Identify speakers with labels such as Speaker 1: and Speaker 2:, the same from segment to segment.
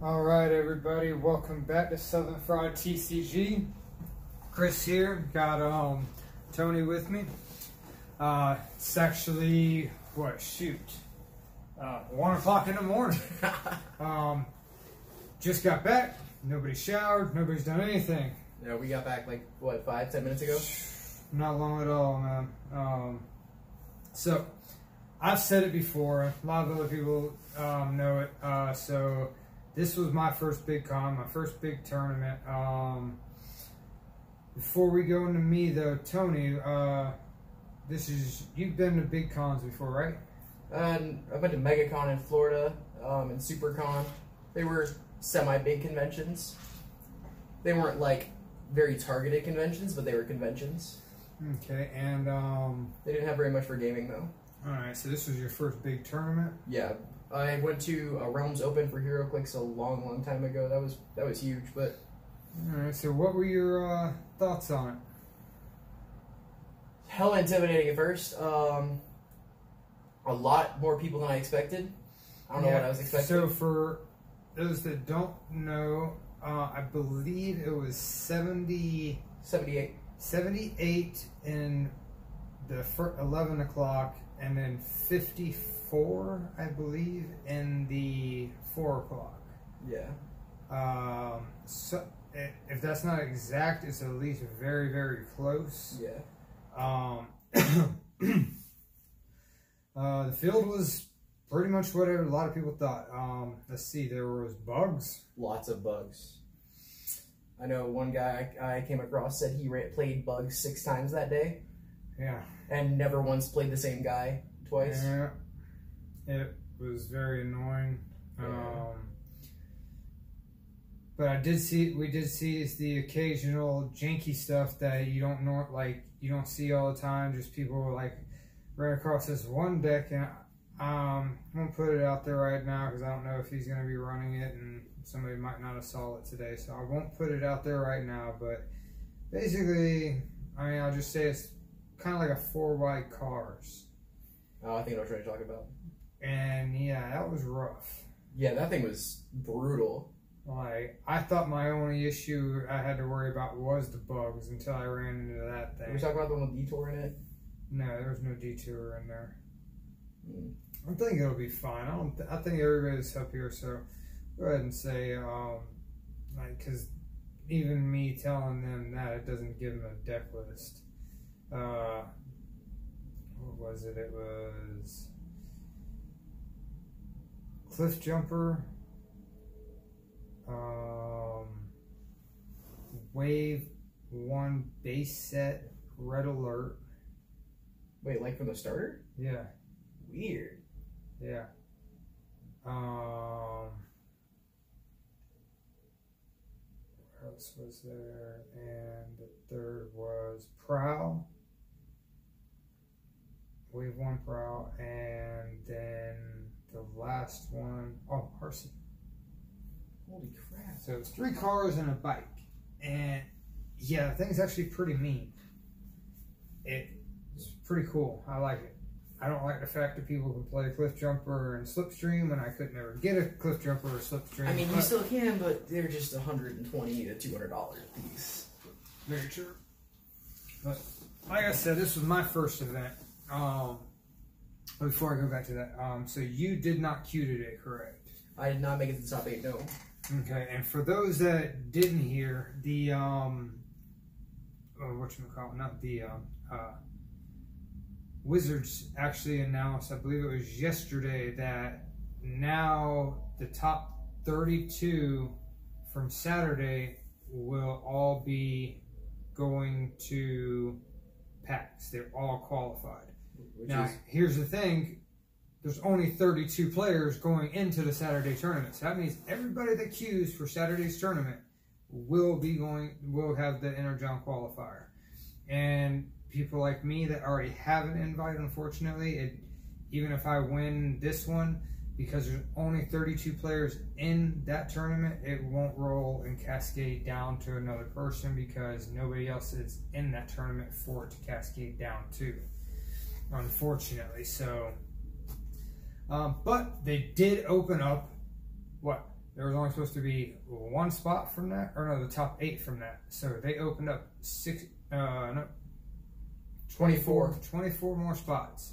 Speaker 1: All right, everybody, welcome back to Southern Fried TCG. Chris here, got Tony with me. It's actually 1 o'clock in the morning. Just got back. Nobody showered. Nobody's done anything.
Speaker 2: Yeah, we got back like what, 5-10 minutes ago.
Speaker 1: Not long at all, man. So I've said it before. A lot of other people know it. So this was my first big con, my first big tournament. Before we go into me though, Tony, you've been to big cons before, right?
Speaker 2: I've been to MegaCon in Florida, and SuperCon. They were semi-big conventions. They weren't like very targeted conventions, but they were conventions.
Speaker 1: Okay, and
Speaker 2: they didn't have very much for gaming though.
Speaker 1: All right, so this was your first big tournament?
Speaker 2: Yeah, I went to a Realms Open for HeroClix a long time ago. That was huge, but.
Speaker 1: All right, so what were your thoughts on it?
Speaker 2: Hella intimidating at first. A lot more people than I expected. I don't know what I was expecting.
Speaker 1: So for those that don't know, I believe it was 78 in the 11 o'clock, and then 54, I believe, in the 4 o'clock.
Speaker 2: Yeah.
Speaker 1: So if that's not exact, it's at least very, very close.
Speaker 2: Yeah.
Speaker 1: The field was pretty much what a lot of people thought. Let's see, there was bugs.
Speaker 2: Lots of bugs. I know one guy I came across said he played bugs 6 times that day.
Speaker 1: Yeah.
Speaker 2: And never once played the same guy twice.
Speaker 1: Yeah. It was very annoying.
Speaker 2: Yeah.
Speaker 1: But we did see the occasional janky stuff that you don't see all the time. Just people like ran across this one deck, and I won't put it out there right now because I don't know if he's going to be running it, and somebody might not have saw it today, so I won't put it out there right now. But basically, I mean, I'll just say it's kind of like a 4-wide cars.
Speaker 2: Oh, I think I know what you're trying to talk about.
Speaker 1: And yeah, that was rough.
Speaker 2: Yeah, that thing was brutal.
Speaker 1: Like, I thought my only issue I had to worry about was the bugs until I ran into that thing.
Speaker 2: Were we talking about the one with Detour in it?
Speaker 1: No, there was no detour in there. I think it'll be fine. I think everybody's up here, so go ahead and say, because even me telling them that, it doesn't give them a deck list. What was it? It was Cliff Jumper, Wave 1 base set, Red Alert.
Speaker 2: Wait, like from the starter?
Speaker 1: Yeah.
Speaker 2: Weird.
Speaker 1: Yeah. What else was there? And the third was Prowl. Wave 1 Prowl. And then the last one, Arson.
Speaker 2: Holy crap.
Speaker 1: So it's 3 cars and a bike. And yeah, the thing's actually pretty mean. It's pretty cool. I like it. I don't like the fact that people can play Cliff Jumper and Slipstream, and I could never get a Cliff Jumper or Slipstream.
Speaker 2: I mean, you still can, but they're just $120 to $200 a piece.
Speaker 1: Very true. But like I said, this was my first event. Before I go back to that, so you did not queue today, correct?
Speaker 2: I did not make it to the top 8, no.
Speaker 1: Okay, and for those that didn't hear, the Wizards actually announced, I believe it was yesterday, that now the top 32 from Saturday will all be going to packs. They're all qualified. Here's the thing. There's only 32 players going into the Saturday tournament. So that means everybody that queues for Saturday's tournament will have the Energon qualifier. And people like me that already have an invite, unfortunately, even if I win this one, because there's only 32 players in that tournament, it won't roll and cascade down to another person because nobody else is in that tournament for it to cascade down to, unfortunately. So, but they did open up, there was only supposed to be one spot from that, or no, the top 8 from that. So they opened up 24 more spots.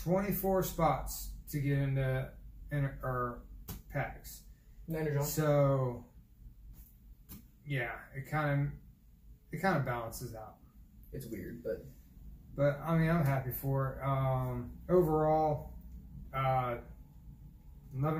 Speaker 1: 24 spots to get into our packs. So yeah, it kind of balances out.
Speaker 2: It's weird, but
Speaker 1: I mean, I'm happy for it. Overall, 11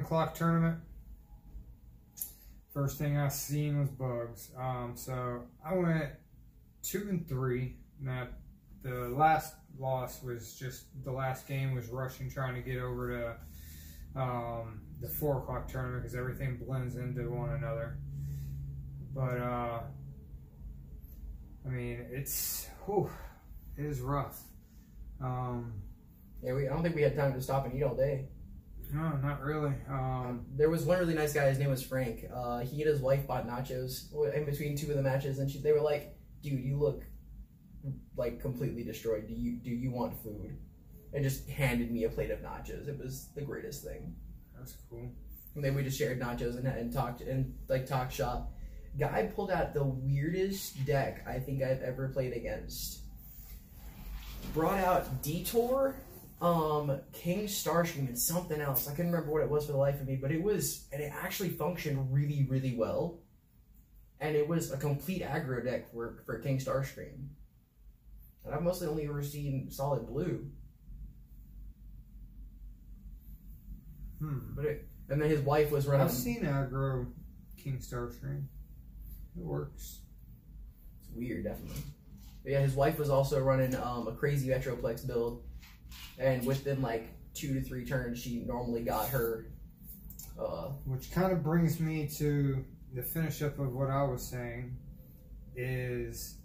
Speaker 1: o'clock tournament. First thing I seen was bugs. So I went 2-3. Now the last loss was just the last game was rushing, trying to get over to the 4 o'clock tournament because everything blends into one another. But I mean, it is rough.
Speaker 2: Yeah, I don't think we had time to stop and eat all day.
Speaker 1: No, not really.
Speaker 2: There was one really nice guy. His name was Frank. He and his wife bought nachos in between 2 of the matches, and they were like, "Dude, you look like completely destroyed. Do you want food?" And just handed me a plate of nachos. It was the greatest thing.
Speaker 1: That's cool.
Speaker 2: And then we just shared nachos and talked shop. Guy pulled out the weirdest deck I think I've ever played against. Brought out Detour, King Starscream, and something else. I couldn't remember what it was for the life of me, but it actually functioned really, really well. And it was a complete aggro deck for King Starscream. And I've mostly only ever seen solid blue. And then his wife was running.
Speaker 1: I've seen aggro King Starscream. It works.
Speaker 2: It's weird, definitely. But yeah, his wife was also running a crazy Metroplex build, and within like 2 to 3 turns, she normally got her.
Speaker 1: Which kind of brings me to the finish up of what I was saying. Is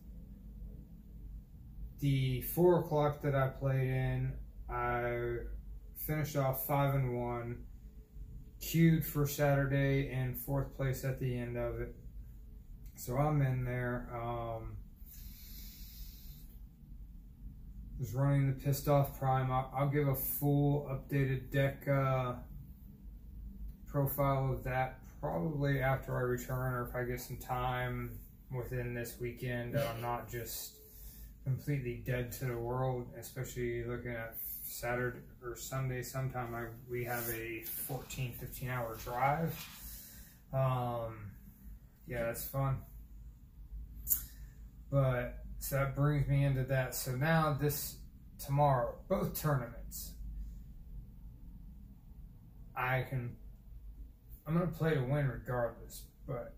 Speaker 1: the 4 o'clock that I played in, I finished off 5-1, queued for Saturday, and 4th place at the end of it. So I'm in there. Was running the Pissed Off Prime. I'll give a full updated deck profile of that probably after I return, or if I get some time within this weekend. I'm not just completely dead to the world, especially looking at Saturday or Sunday. Sometime we have a 14-15 hour drive. Yeah, that's fun. But so that brings me into that. So now tomorrow, both tournaments, I'm gonna play to win regardless. But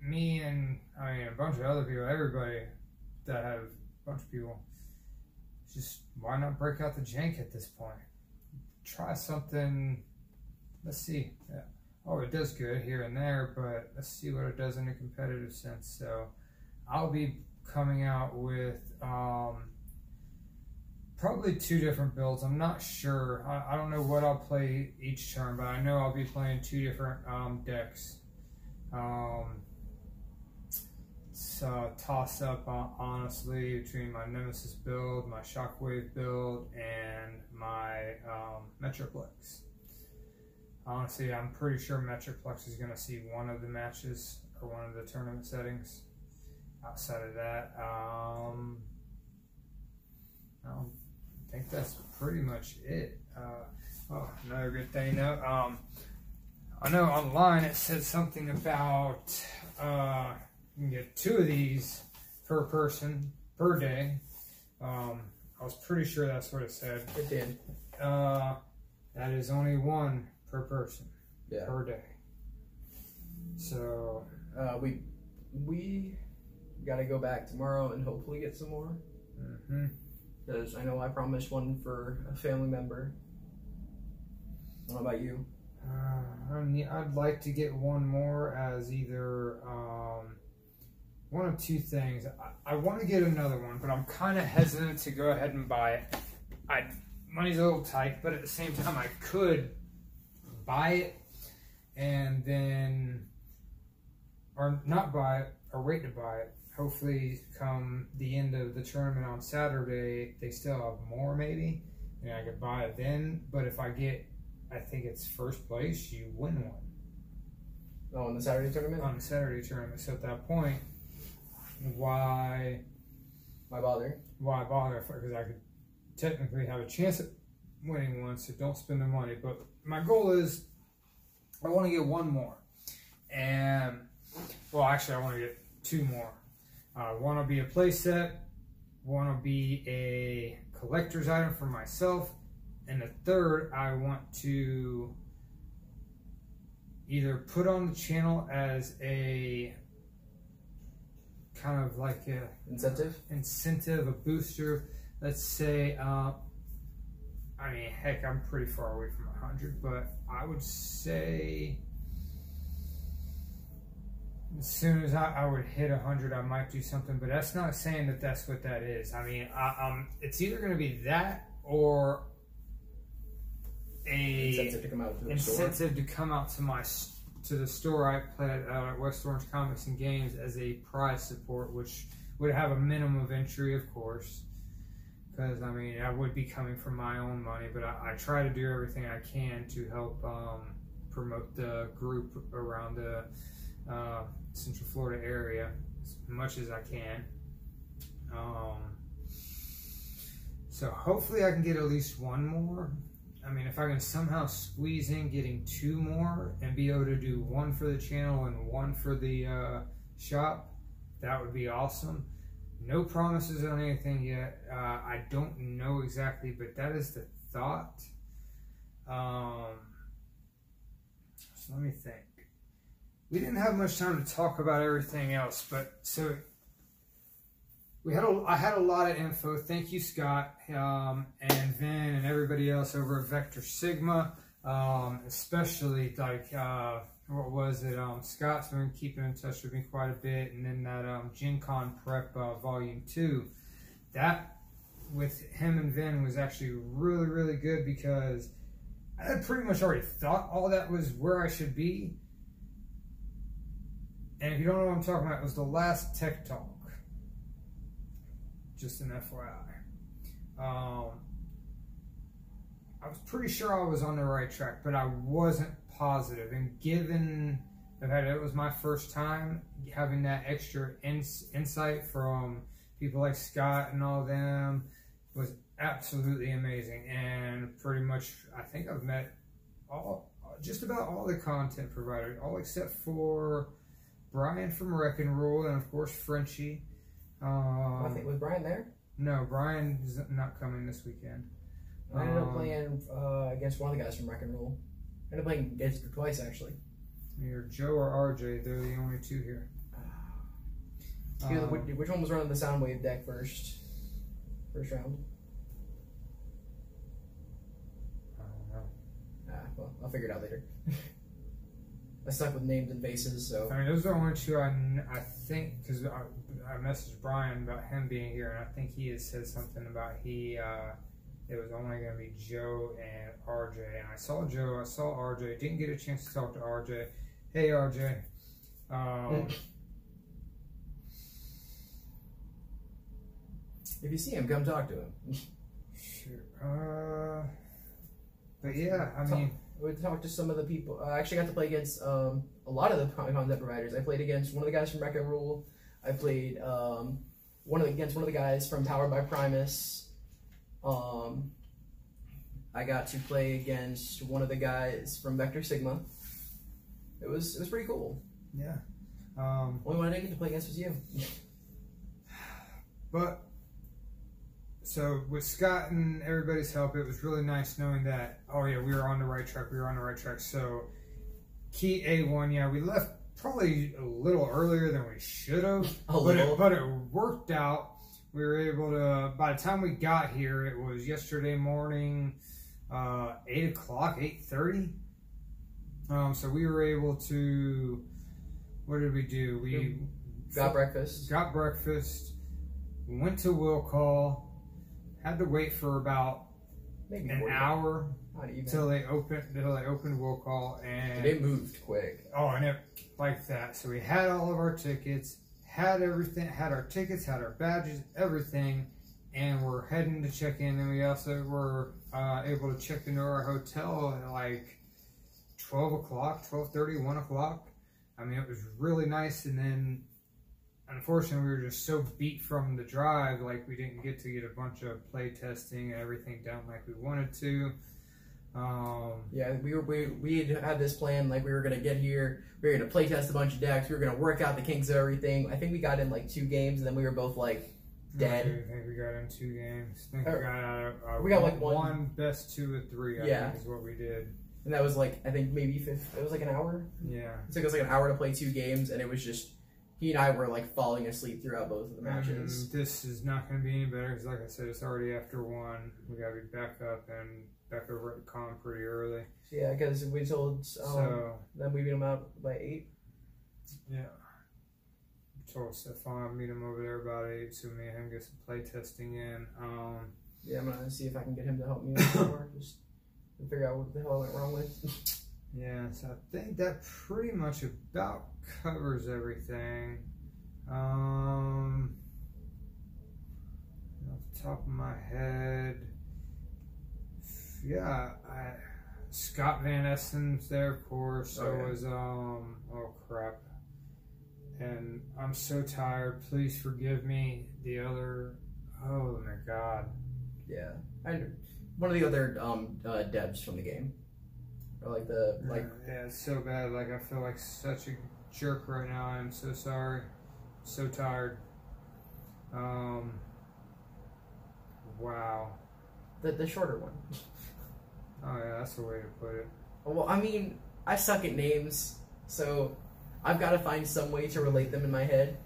Speaker 1: me and a bunch of other people, everybody that have a bunch of people, just why not break out the jank at this point? Try something. Let's see. Yeah. Oh, it does good here and there, but let's see what it does in a competitive sense. So I'll be coming out with probably 2 different builds. I'm not sure. I don't know what I'll play each turn, but I know I'll be playing 2 different decks. It's a toss up, honestly, between my Nemesis build, my Shockwave build, and my Metroplex. Honestly, I'm pretty sure Metroplex is going to see one of the matches or one of the tournament settings. Outside of that, I think that's pretty much it. Oh, another good thing though. I know online it said something about you can get 2 of these per person per day. I was pretty sure that's what it said.
Speaker 2: It did.
Speaker 1: That is only 1 per person per day. So
Speaker 2: we got to go back tomorrow and hopefully get some more. Because I know I promised one for a family member. What about you?
Speaker 1: I'd like to get one more as either one of 2 things. I want to get another one, but I'm kind of hesitant to go ahead and buy it. Money's a little tight, but at the same time, I could buy it and then, or not buy it, or wait to buy it. Hopefully, come the end of the tournament on Saturday, they still have more maybe, and I could buy it then. But if I think it's 1st place, you win one.
Speaker 2: Oh, in the Saturday tournament?
Speaker 1: On the Saturday tournament. So at that point, why
Speaker 2: bother?
Speaker 1: Why bother? Because I could technically have a chance at winning one, so don't spend the money. But my goal is I want to get one more. And, well, actually, I want to get two more. One will be a play set, one will be a collector's item for myself, and the third I want to either put on the channel as a kind of like a incentive, a booster. Let's say, I mean, heck, I'm pretty far away from 100, but I would say as soon as I would hit 100, I might do something, but that's not saying that that's what that is. I mean, it's either going to be that or a
Speaker 2: incentive to come out
Speaker 1: to the store I play at West Orange Comics and Games as a prize support, which would have a minimum of entry, of course, because I mean I would be coming from my own money, but I try to do everything I can to help promote the group around the Central Florida area as much as I can. So hopefully I can get at least one more. I mean, if I can somehow squeeze in getting two more and be able to do one for the channel and one for the shop, that would be awesome. No promises on anything yet. I don't know exactly, but that is the thought. So let me think. We didn't have much time to talk about everything else, but so I had a lot of info. Thank you, Scott, and Vin, and everybody else over at Vector Sigma, especially like what was it? Scott's been keeping in touch with me quite a bit, and then that Gencon Prep Volume 2. That with him and Vin was actually really, really good because I had pretty much already thought all that was where I should be. And if you don't know what I'm talking about, it was the last Tech Talk. Just an FYI. I was pretty sure I was on the right track, but I wasn't positive. And given the fact that it was my first time, having that extra insight from people like Scott and all them was absolutely amazing. And pretty much, I think I've met just about all the content providers, all except for Brian from Wreck and Roll, and of course Frenchie.
Speaker 2: I think was Brian there?
Speaker 1: No, Brian's not coming this weekend.
Speaker 2: I ended up playing against one of the guys from Wreck and Roll. I ended up playing against her twice, actually.
Speaker 1: Either Joe or RJ, they're the only two here.
Speaker 2: Which one was running the Soundwave deck first round?
Speaker 1: I don't know.
Speaker 2: Well, I'll figure it out later. I stuck with names and faces, so.
Speaker 1: I mean, those are the only two I think, because I messaged Brian about him being here, and I think he had said something about it was only going to be Joe and RJ. And I saw Joe, I saw RJ, didn't get a chance to talk to RJ. Hey, RJ.
Speaker 2: If you see him, come talk to him.
Speaker 1: Sure. But yeah, I mean.
Speaker 2: We talked to some of the people. I actually got to play against a lot of the content providers. I played against one of the guys from Wreck and Rule. I played against one of the guys from Powered by Primus. I got to play against one of the guys from Vector Sigma. It was pretty cool.
Speaker 1: Yeah.
Speaker 2: Only one I didn't get to play against was you.
Speaker 1: But so with Scott and everybody's help, it was really nice knowing that, oh yeah, we were on the right track, So key A1, yeah, we left probably a little earlier than we should have, but it worked out. We were able to, by the time we got here, it was yesterday morning, 8 o'clock, 8:30. So we were able to, what did we do? We
Speaker 2: got breakfast,
Speaker 1: went to will call. Had to wait for about
Speaker 2: maybe
Speaker 1: an hour until they opened will call, and
Speaker 2: it moved quick.
Speaker 1: Oh, and it like that. So we had all of our tickets, had everything, had our tickets, had our badges, everything, and we're heading to check in. And we also were able to check into our hotel at like 12 o'clock, 12:30, 1 o'clock. I mean, it was really nice, and then unfortunately we were just so beat from the drive, like we didn't get to get a bunch of play testing and everything done like we wanted to.
Speaker 2: Yeah, we had this plan, like we were gonna get here, we were gonna play test a bunch of decks, we were gonna work out the kinks of everything. I think we got in like 2 games, and then we were both like dead.
Speaker 1: I think we got in 2 games. I think
Speaker 2: we got like
Speaker 1: one best 2 or 3. I think is what we did.
Speaker 2: And that was like, I think maybe it was like an hour.
Speaker 1: Yeah,
Speaker 2: it took us like an hour to play 2 games, and it was just he and I were like falling asleep throughout both of the matches.
Speaker 1: This is not going to be any better because, like I said, it's already after 1. We got to be back up and back over at the con pretty early.
Speaker 2: Yeah, because we told then we beat them out by 8.
Speaker 1: Yeah. I told Stefan I'd meet him over there about 8, so me and him get some play testing in.
Speaker 2: Yeah, I'm gonna see if I can get him to help me with more, just to figure out what the hell I went wrong with.
Speaker 1: Yeah, so I think that pretty much about covers everything. Off the top of my head, yeah, Scott Van Essen's there, of course. So was oh crap, and I'm so tired. Please forgive me. The other, oh my god,
Speaker 2: yeah, one of the other devs from the game, or like
Speaker 1: yeah, it's so bad. Like I feel like such a jerk right now. I'm so sorry, so tired. Wow.
Speaker 2: The shorter one.
Speaker 1: Oh yeah, that's the way to put it.
Speaker 2: Well, I mean, I suck at names, so I've got to find some way to relate them in my head.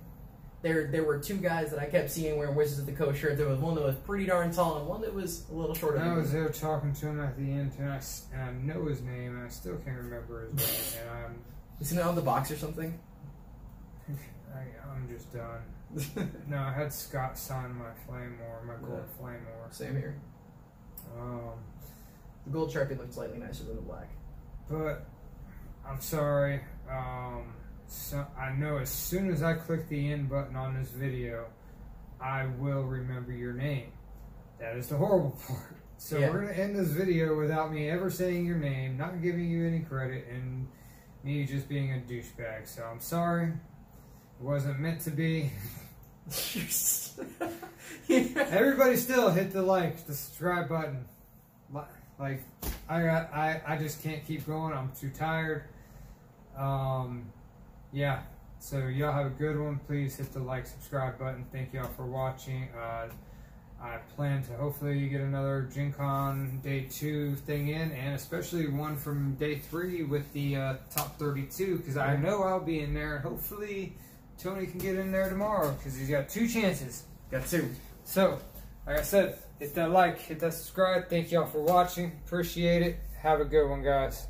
Speaker 2: There were 2 guys that I kept seeing wearing Wizards of the Coast shirts. There was one that was pretty darn tall and one that was a little shorter.
Speaker 1: I was there talking to him at the end, and I know his name, and I still can't remember his name. And
Speaker 2: isn't it on the box or something?
Speaker 1: I'm just done. No, I had Scott sign my Flamewar, my gold Flamewar.
Speaker 2: Same here. The gold Sharpie looked slightly nicer than the black.
Speaker 1: But I'm sorry. So I know as soon as I click the end button on this video, I will remember your name. That is the horrible part. So we're going to end this video without me ever saying your name, not giving you any credit, and me just being a douchebag. So I'm sorry. It wasn't meant to be. Everybody still hit the subscribe button. Like I just can't keep going. I'm too tired. Yeah. So y'all have a good one. Please hit the subscribe button. Thank y'all for watching. I plan to hopefully get another Gencon Day 2 thing in, and especially one from Day 3 with the top 32, because I know I'll be in there. Hopefully Tony can get in there tomorrow, because he's got 2 chances.
Speaker 2: Got 2.
Speaker 1: So, like I said, hit that like, hit that subscribe. Thank y'all for watching. Appreciate it. Have a good one, guys.